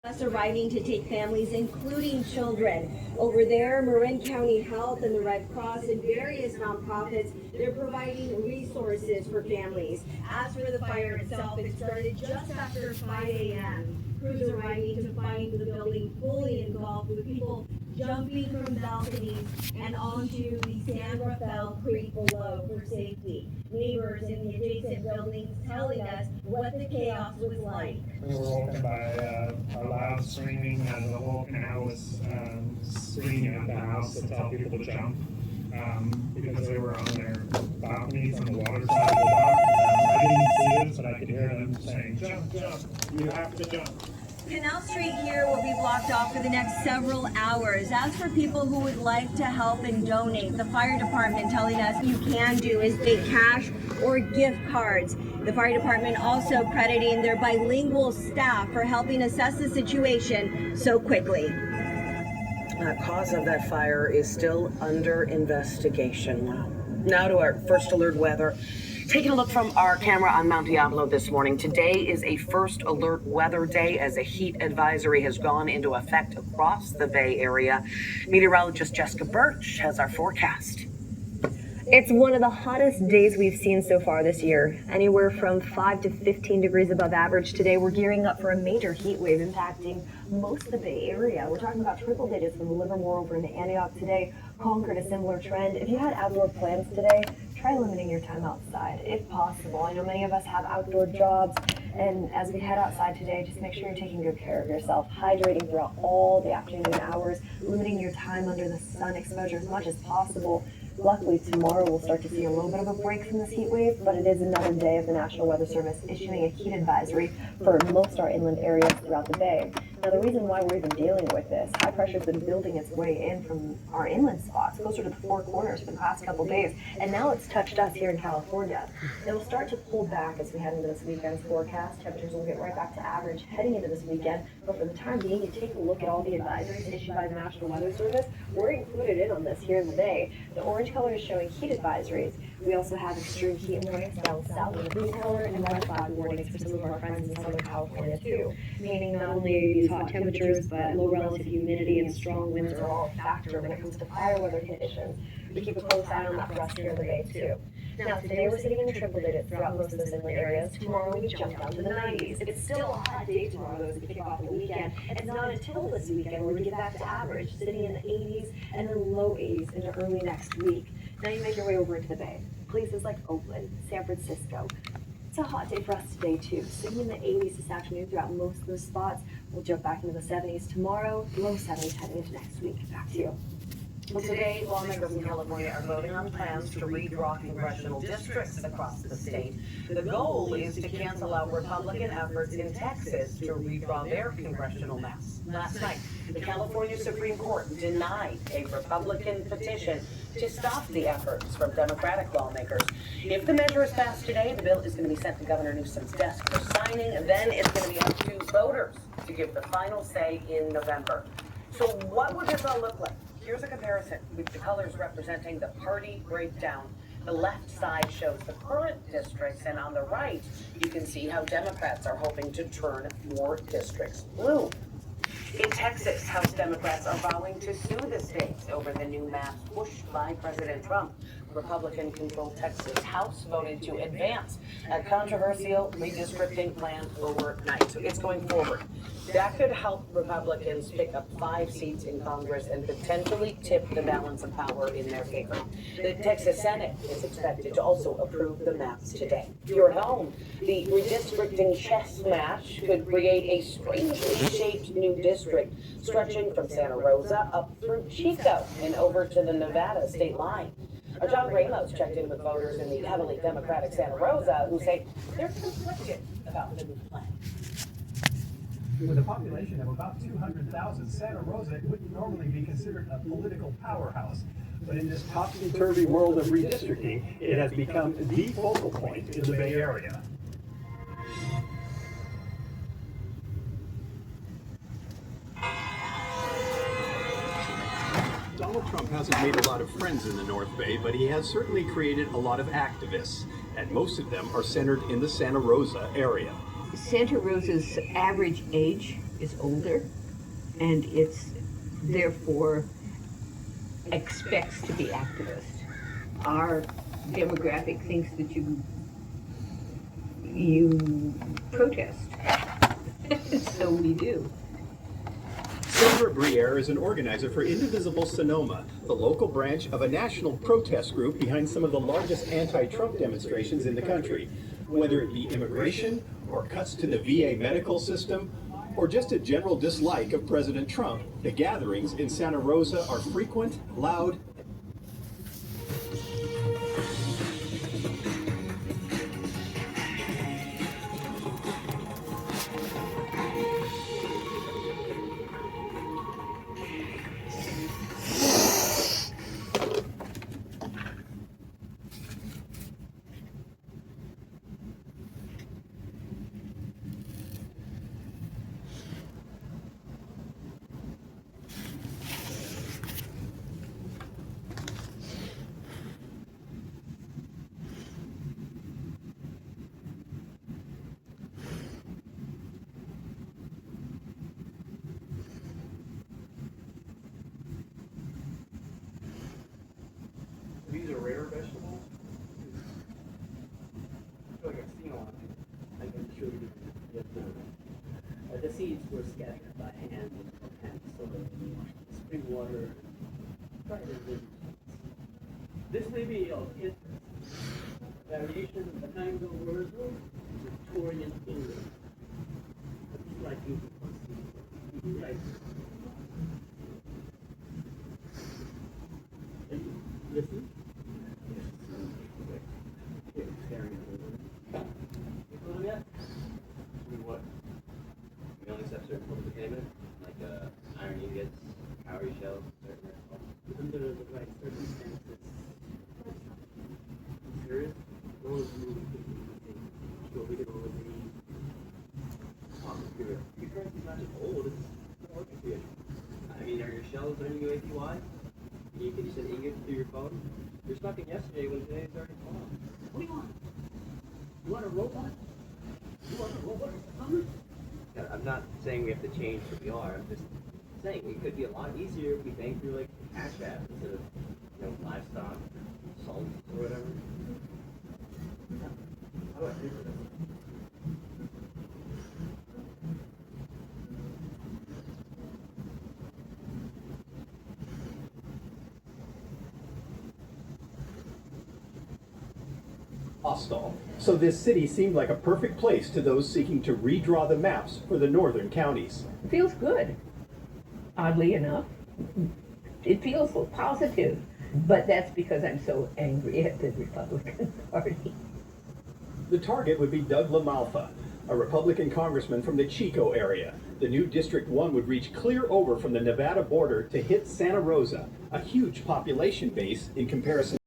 Us arriving to take families, including children. Over there, Marin County Health and the Red Cross and various nonprofits, they're providing resources for families. As for the fire itself, it started just after 5 a.m. Crews arriving to find the building fully engulfed with people jumping from balconies and onto the San Rafael Creek below for safety. Neighbors in the adjacent buildings telling us what the chaos was like. We were woken by a loud screaming as a whole canal was screaming at the house to tell people to jump because they were on their balconies on the water side of the dock. I didn't see this, but I could hear them saying, "Jump, jump, you have to jump." Canal Street here will be blocked off for the next several hours. As for people who would like to help and donate, the fire department telling us you can do is pay cash or gift cards. The fire department also crediting their bilingual staff for helping assess the situation so quickly. The cause of that fire is still under investigation. Now to our first alert weather. Taking a look from our camera on Mount Diablo this morning. Today is a first alert weather day as a heat advisory has gone into effect across the Bay Area. Meteorologist Jessica Birch has our forecast. It's one of the hottest days we've seen so far this year, anywhere from 5 to 15 degrees above average. Today we're gearing up for a major heat wave impacting most of the Bay Area. We're talking about triple digits from Livermore over into Antioch today. Concord, a similar trend. If you had outdoor plans today, try limiting your time outside if possible. I know many of us have outdoor jobs, and as we head outside today, just make sure you're taking good care of yourself, hydrating throughout all the afternoon hours, limiting your time under the sun exposure as much as possible. Luckily, tomorrow we'll start to see a little bit of a break from this heat wave, but it is another day of the National Weather Service issuing a heat advisory for most of our inland areas throughout the Bay. Now, the reason why we're even dealing with this, high pressure has been building its way in from our inland spots, closer to the Four Corners for the past couple days, and now it's touched us here in California. It'll start to pull back as we head into this weekend's forecast. Temperatures will get right back to average heading into this weekend, but for the time being, you take a look at all the advisories issued by the National Weather Service. We're included in on this here in the Bay. The orange color is showing heat advisories. We also have extreme heat warnings down south in the blue color and red flag warnings for some of our friends in Southern California too, meaning not only are these hot temperatures, but low relative humidity and strong winds are all a factor when it comes to fire weather conditions. We keep a close eye on that for us here in the Bay too. Now today we're sitting in the triple digits throughout most of those inland areas. Tomorrow we jump down to the 90s. It's still a hot day tomorrow though as we kick off the weekend. It's not until this weekend where we get back to average, sitting in the 80s and then low 80s into early next week. Now you make your way over into the Bay. Places like Oakland, San Francisco. It's a hot day for us today too. Sitting in the 80s this afternoon throughout most of those spots. We'll jump back into the 70s tomorrow, low 70s heading into next week. Back to you. Well, today, lawmakers in California are voting on plans to redraw congressional districts across the state. The goal is to cancel out Republican efforts in Texas to redraw their congressional maps. Last night, the California Supreme Court denied a Republican petition to stop the efforts from Democratic lawmakers. If the measure is passed today, the bill is going to be sent to Governor Newsom's desk for signing, and then it's going to be up to voters to give the final say in November. So what would this all look like? Here's a comparison with the colors representing the party breakdown. The left side shows the current districts, and on the right, you can see how Democrats are hoping to turn more districts blue. In Texas, House Democrats are vowing to sue the states over the new maps pushed by President Trump. Republican-controlled Texas House voted to advance a controversial redistricting plan overnight. So it's going forward. That could help Republicans pick up 5 seats in Congress and potentially tip the balance of power in their favor. The Texas Senate is expected to also approve the maps today. Here at home, the redistricting chess match could create a strangely shaped new district stretching from Santa Rosa up through Chico and over to the Nevada state line. John Ramos checked in with voters in the heavily Democratic Santa Rosa who say they're conflicted about the new plan. With a population of about 200,000, Santa Rosa wouldn't normally be considered a political powerhouse. But in this topsy-turvy world of redistricting, it has become the focal point in the Bay Area. Donald Trump hasn't made a lot of friends in the North Bay, but he has certainly created a lot of activists, and most of them are centered in the Santa Rosa area. Santa Rosa's average age is older, and it's therefore expects to be activist. Our demographic thinks that you protest, so we do. Sandra Briere is an organizer for Indivisible Sonoma, the local branch of a national protest group behind some of the largest anti-Trump demonstrations in the country. Whether it be immigration, or cuts to the VA medical system, or just a general dislike of President Trump, the gatherings in Santa Rosa are frequent, loud, These are rare vegetables. I feel like I've seen a lot. I can show you the seeds were scattered by hand and so spring water. This may be of interest. Variation of the Kango word Victorian English. It's like you can see. Right. Listen. What? We only accept certain forms of payment, like iron ingots, cowrie shells, certain Under the right circumstances. Serious? Those moving so we can already Your currency's not just old, it's working for you. I mean, are your shells earning you APY? You can send ingots through your phone? You're stuck in yesterday when today's already gone. What do you want? You want a robot? You want a robot? I'm not saying we have to change who we are. I'm just saying it could be a lot easier if we bank through like cash app instead of livestock, salt or whatever. How do I pay for this? hostile. So this city seemed like a perfect place to those seeking to redraw the maps for the northern counties. Feels good, oddly enough. It feels positive, but that's because I'm so angry at the Republican Party. The target would be Doug LaMalfa, a Republican congressman from the Chico area. The new District 1 would reach clear over from the Nevada border to hit Santa Rosa, a huge population base in comparison